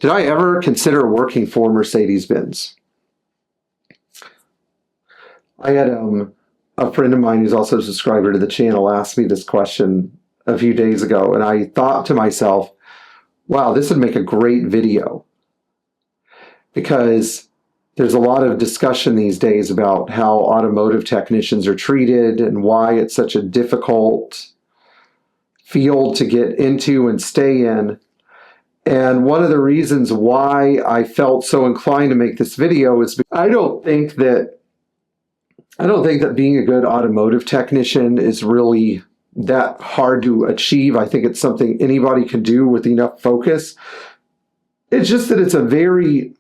Did I ever consider working for Mercedes Benz? I had a friend of mine who's also a subscriber to the channel asked me this question a few days ago, and I thought to myself, wow, this would make a great video, because there's a lot of discussion these days about how automotive technicians are treated and why it's such a difficult field to get into and stay in. And one of the reasons why I felt so inclined to make this video is because I don't think that being a good automotive technician is really that hard to achieve. I think it's something anybody can do with enough focus. It's just that it's a very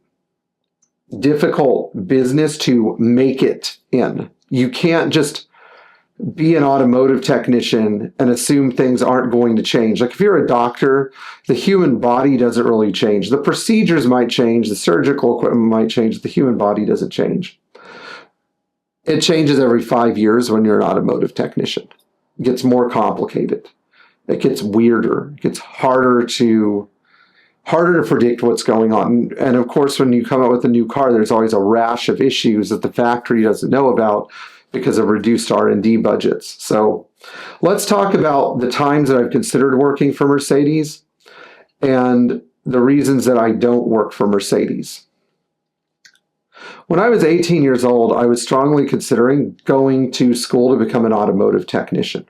difficult business to make it in. You can't just be an automotive technician and assume things aren't going to change. Like if you're a doctor, the human body doesn't really change. The procedures might change, the surgical equipment might change, the human body doesn't change. It changes every 5 years when you're an automotive technician. It gets more complicated. It gets weirder. It gets harder to predict what's going on. And of course, when you come out with a new car, there's always a rash of issues that the factory doesn't know about because of reduced R&D budgets. So let's talk about the times that I've considered working for Mercedes and the reasons that I don't work for Mercedes. When I was 18 years old, I was strongly considering going to school to become an automotive technician.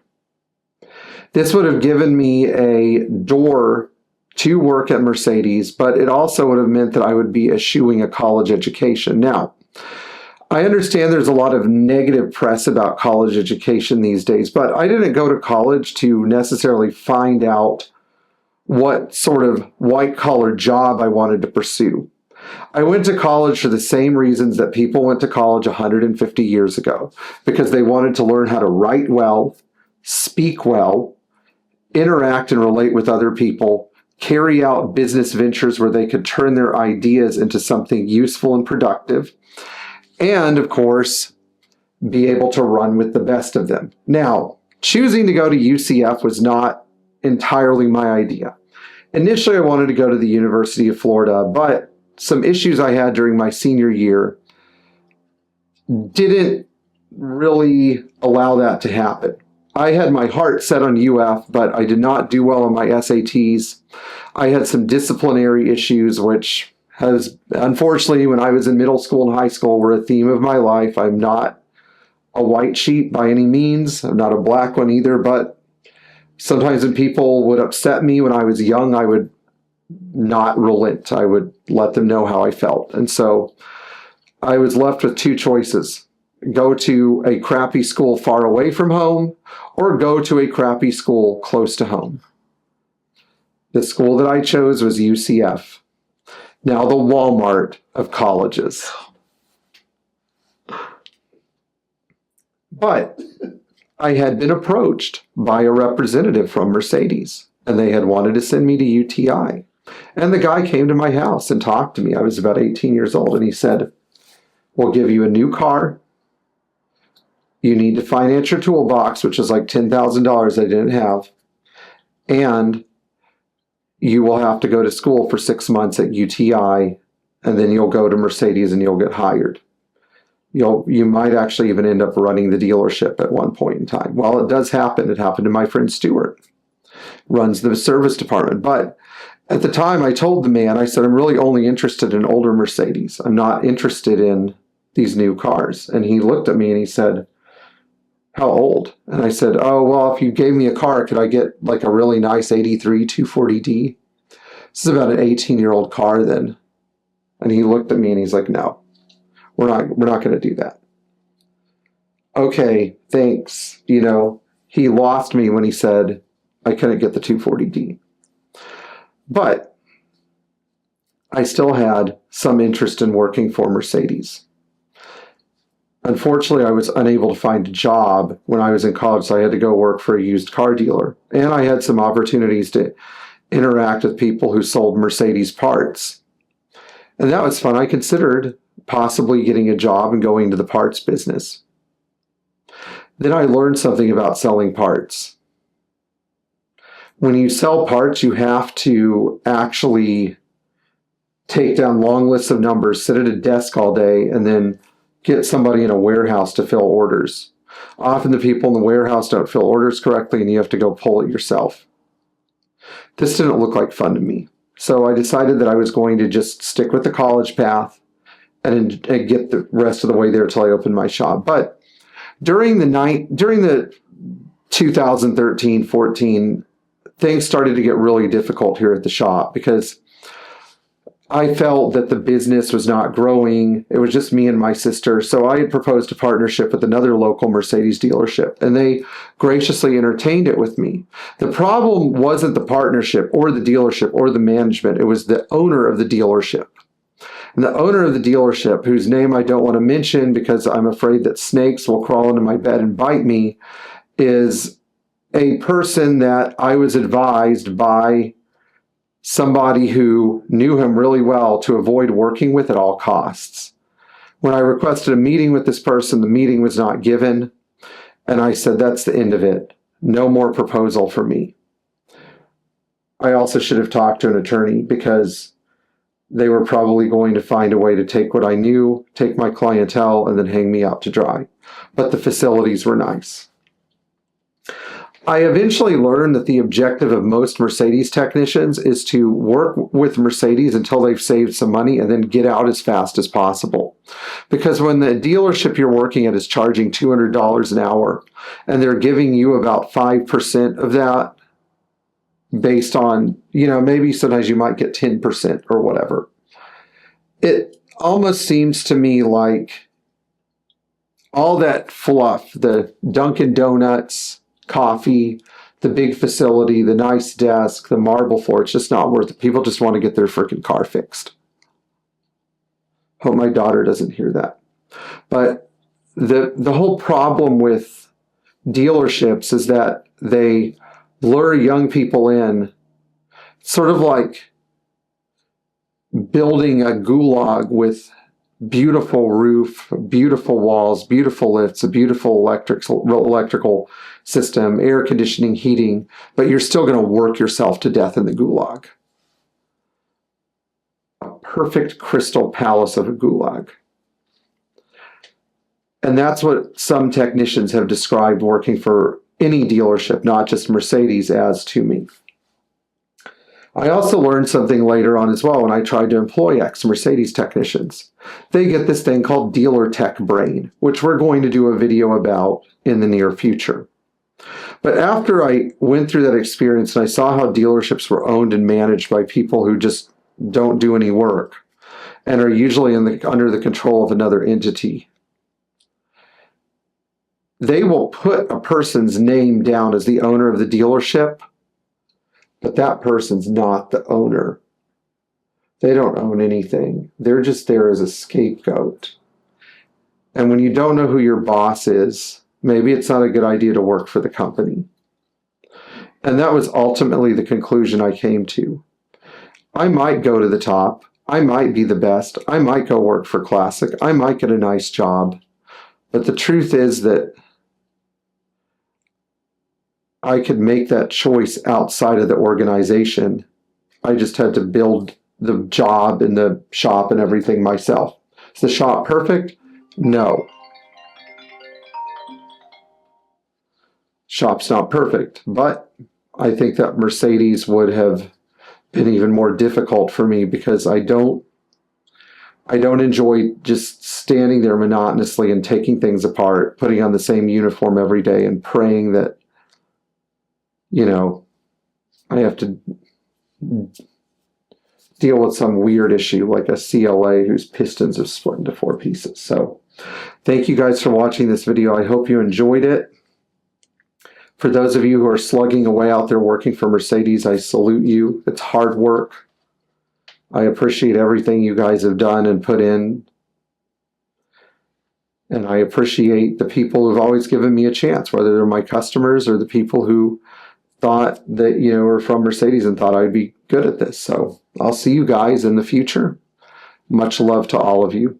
This would have given me a door to work at Mercedes, but it also would have meant that I would be eschewing a college education. Now, I understand there's a lot of negative press about college education these days, but I didn't go to college to necessarily find out what sort of white-collar job I wanted to pursue. I went to college for the same reasons that people went to college 150 years ago, because they wanted to learn how to write well, speak well, interact and relate with other people, carry out business ventures where they could turn their ideas into something useful and productive, and of course, be able to run with the best of them. Now, choosing to go to UCF was not entirely my idea. Initially, I wanted to go to the University of Florida, but some issues I had during my senior year didn't really allow that to happen. I had my heart set on UF, but I did not do well on my SATs. I had some disciplinary issues, which has, unfortunately, when I was in middle school and high school, were a theme of my life. I'm not a white sheep by any means. I'm not a black one either, but sometimes when people would upset me when I was young, I would not relent. I would let them know how I felt. And so I was left with two choices: go to a crappy school far away from home, or go to a crappy school close to home. The school that I chose was UCF, now the Walmart of colleges. But I had been approached by a representative from Mercedes, and they had wanted to send me to UTI. And the guy came to my house and talked to me. I was about 18 years old, and he said, "We'll give you a new car. You need to finance your toolbox," which is like $10,000 I didn't have, "and you will have to go to school for 6 months at UTI, and then you'll go to Mercedes and you'll get hired. You might actually even end up running the dealership at one point in time." Well, it does happen. It happened to my friend Stuart, runs the service department. But at the time, I told the man, I said, "I'm really only interested in older Mercedes. I'm not interested in these new cars." And he looked at me and he said, "How old?" And I said, "Oh, well, if you gave me a car, could I get like a really nice 83 240D? This is about an 18-year-old car then." And he looked at me and he's like, "No, we're not going to do that." Okay, thanks. You know, he lost me when he said I couldn't get the 240D. But I still had some interest in working for Mercedes. Unfortunately, I was unable to find a job when I was in college, so I had to go work for a used car dealer. And I had some opportunities to interact with people who sold Mercedes parts. And that was fun. I considered possibly getting a job and going into the parts business. Then I learned something about selling parts. When you sell parts, you have to actually take down long lists of numbers, sit at a desk all day, and then get somebody in a warehouse to fill orders. Often the people in the warehouse don't fill orders correctly, and you have to go pull it yourself. This didn't look like fun to me. So I decided that I was going to just stick with the college path and get the rest of the way there until I opened my shop. But during the 2013-14, things started to get really difficult here at the shop because I felt that the business was not growing. It was just me and my sister. So I had proposed a partnership with another local Mercedes dealership, and they graciously entertained it with me. The problem wasn't the partnership or the dealership or the management. It was the owner of the dealership. And the owner of the dealership, whose name I don't want to mention because I'm afraid that snakes will crawl into my bed and bite me, is a person that I was advised by somebody who knew him really well to avoid working with at all costs. When I requested a meeting with this person, the meeting was not given, and I said, that's the end of it. No more proposal for me. I also should have talked to an attorney because they were probably going to find a way to take what I knew, take my clientele, and then hang me out to dry. But the facilities were nice. I eventually learned that the objective of most Mercedes technicians is to work with Mercedes until they've saved some money and then get out as fast as possible. Because when the dealership you're working at is charging $200 an hour and they're giving you about 5% of that based on, maybe sometimes you might get 10% or whatever. It almost seems to me like all that fluff, the Dunkin' Donuts, coffee, the big facility, the nice desk, the marble floor, it's just not worth it. People just want to get their freaking car fixed. Hope my daughter doesn't hear that. But the whole problem with dealerships is that they lure young people in, sort of like building a gulag with beautiful roof, beautiful walls, beautiful lifts, a beautiful electrical system, air conditioning, heating, but you're still going to work yourself to death in the gulag. A perfect crystal palace of a gulag. And that's what some technicians have described working for any dealership, not just Mercedes, as to me. I also learned something later on as well when I tried to employ ex-Mercedes technicians. They get this thing called dealer tech brain, which we're going to do a video about in the near future. But after I went through that experience and I saw how dealerships were owned and managed by people who just don't do any work and are usually under the control of another entity, they will put a person's name down as the owner of the dealership, but that person's not the owner. They don't own anything. They're just there as a scapegoat. And when you don't know who your boss is, maybe it's not a good idea to work for the company. And that was ultimately the conclusion I came to. I might go to the top. I might be the best. I might go work for Classic. I might get a nice job. But the truth is that I could make that choice outside of the organization. I just had to build the job and the shop and everything myself. Is the shop perfect? No. Shop's not perfect, but I think that Mercedes would have been even more difficult for me because I don't enjoy just standing there monotonously and taking things apart, putting on the same uniform every day and praying that I have to deal with some weird issue like a CLA whose pistons have split into 4 pieces. So thank you guys for watching this video. I hope you enjoyed it. For those of you who are slugging away out there working for Mercedes, I salute you. It's hard work. I appreciate everything you guys have done and put in. And I appreciate the people who've always given me a chance, whether they're my customers or the people who thought that, were from Mercedes and thought I'd be good at this. So I'll see you guys in the future. Much love to all of you.